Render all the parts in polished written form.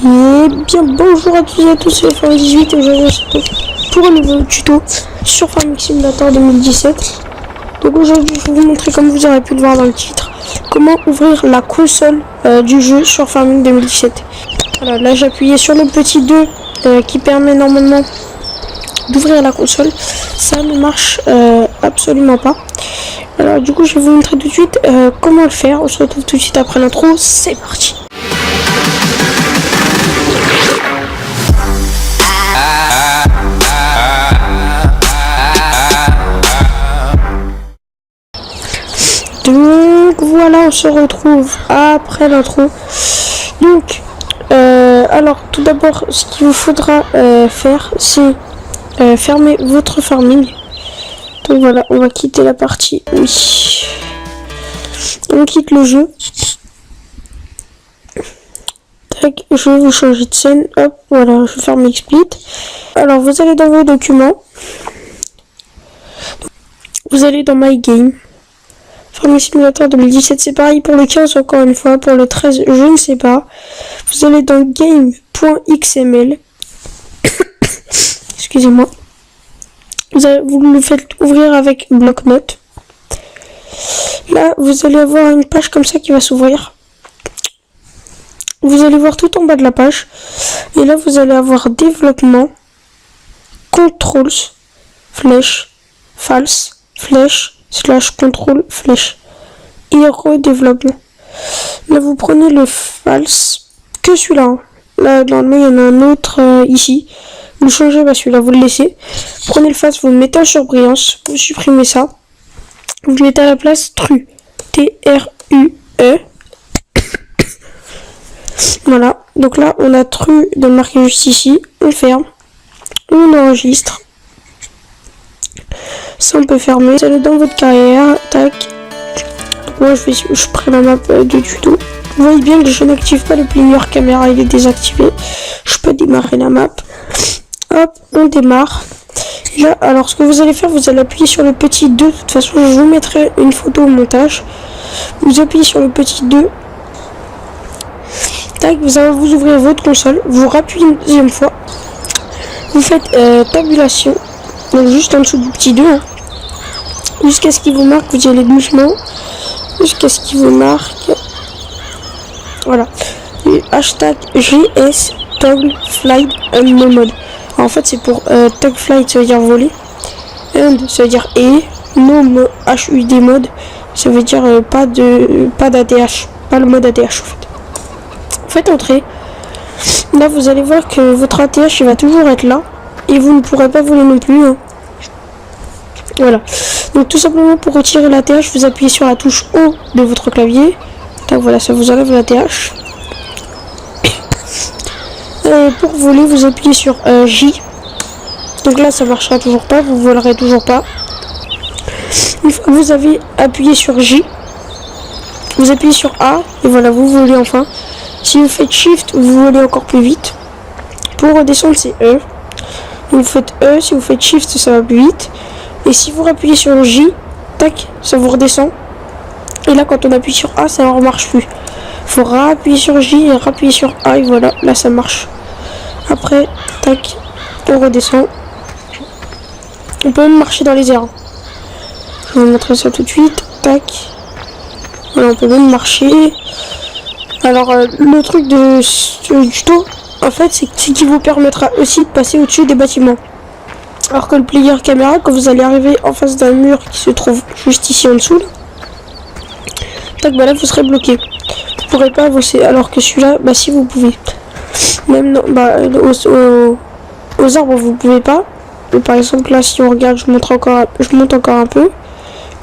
Et bien bonjour à tous et à tous, c'est Farm18 et aujourd'hui on se retrouve pour un nouveau tuto sur Farming Simulator 2017. Donc aujourd'hui je vais vous montrer, comme vous aurez pu le voir dans le titre, comment ouvrir la console du jeu sur Farming 2017. Voilà, là j'ai appuyé sur le petit 2 qui permet normalement d'ouvrir la console. Ça ne marche absolument pas. Alors du coup je vais vous montrer tout de suite comment le faire. On se retrouve tout de suite après l'intro, c'est parti. Donc voilà, on se retrouve après l'intro. Donc alors tout d'abord ce qu'il vous faudra faire, c'est fermer votre farming. Donc voilà, on va quitter la partie, oui, on quitte le jeu. Tac, je vais vous changer de scène, hop, voilà, je ferme Split. Alors vous allez dans vos documents, vous allez dans My Game. Farming Simulator 2017, c'est pareil pour le 15 encore une fois, pour le 13 je ne sais pas. Vous allez dans game.xml. Excusez-moi. Vous le faites ouvrir avec bloc-notes. Là vous allez avoir une page comme ça qui va s'ouvrir. Vous allez voir tout en bas de la page. Et là vous allez avoir développement, controls, flèche, false, flèche, / contrôle flèche et redéveloppement. Là vous prenez le false, que celui-là, hein. Là normalement il y en a un autre ici, vous changez, bah celui-là vous le laissez. Prenez le false, vous le mettez en surbrillance, vous supprimez ça, vous le mettez à la place true, TRUE. Voilà, donc là on a true de marquer juste ici, on ferme, on enregistre. Ça on peut fermer. Vous allez dans votre carrière, tac. Moi je prends la map de tuto. Vous voyez bien que je n'active pas le player caméra, il est désactivé. Je peux démarrer la map. Hop, on démarre. Et là, alors ce que vous allez faire, vous allez appuyer sur le petit 2. De toute façon, je vous mettrai une photo au montage. Vous appuyez sur le petit 2. Tac, vous allez vous ouvrir votre console. Vous rappuyez une deuxième fois. Vous faites tabulation. Donc juste en dessous du petit 2, hein. Jusqu'à ce qu'il vous marque, vous y allez doucement, jusqu'à ce qu'il vous marque, voilà, et hashtag GS toggle flight and no mode. Alors, en fait c'est pour toggle flight, ça veut dire voler, and ça veut dire et, no HUD mode, ça veut dire pas d'ADH, pas le mode ADH en fait. Faites entrer. Là vous allez voir que votre ATH il va toujours être là. Et vous ne pourrez pas voler non plus, hein. Voilà. Donc tout simplement pour retirer la TH, vous appuyez sur la touche O de votre clavier. Donc voilà, ça vous enlève la TH. Et pour voler, vous appuyez sur J. Donc là, ça marchera toujours pas, vous volerez toujours pas. Une fois que vous avez appuyé sur J, vous appuyez sur A et voilà, vous volez enfin. Si vous faites Shift, vous volez encore plus vite. Pour redescendre, c'est E. Vous faites E, si vous faites Shift, ça va plus vite. Et si vous appuyez sur J, tac, ça vous redescend. Et là, quand on appuie sur A, ça ne marche plus. Il faut appuyer sur J et appuyer sur A, et voilà, là ça marche. Après, tac, on redescend. On peut même marcher dans les airs. Je vais vous montrer ça tout de suite. Tac. Voilà, on peut même marcher. Alors, le truc du tuto, en fait, c'est qui vous permettra aussi de passer au-dessus des bâtiments. Alors que le player caméra, quand vous allez arriver en face d'un mur qui se trouve juste ici en dessous, là, tac, bah là vous serez bloqué. Vous pourrez pas avancer. Alors que celui-là, bah si vous pouvez. Même non, bah aux arbres vous pouvez pas. Mais par exemple là, si on regarde, je monte encore un peu.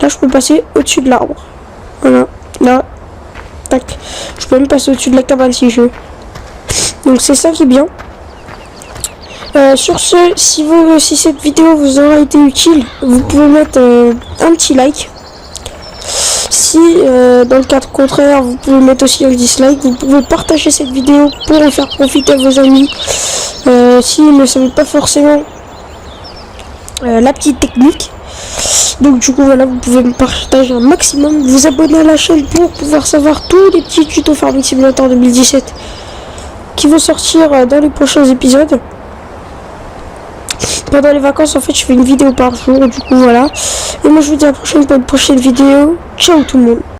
Là, je peux passer au-dessus de l'arbre. Voilà. Là, tac. Je peux même passer au-dessus de la cabane si je veux. Donc c'est ça qui est bien. Sur ce, si cette vidéo vous aura été utile, vous pouvez mettre un petit like. Si dans le cas contraire, vous pouvez mettre aussi un dislike. Vous pouvez partager cette vidéo pour en faire profiter à vos amis. S'ils ne savent pas forcément la petite technique. Donc du coup voilà, vous pouvez me partager un maximum, vous abonner à la chaîne pour pouvoir savoir tous les petits tutos Farming Simulator 2017 qui vont sortir dans les prochains épisodes. Pendant les vacances, en fait, je fais une vidéo par jour, du coup, voilà. Et moi, je vous dis à la prochaine pour une prochaine vidéo. Ciao tout le monde.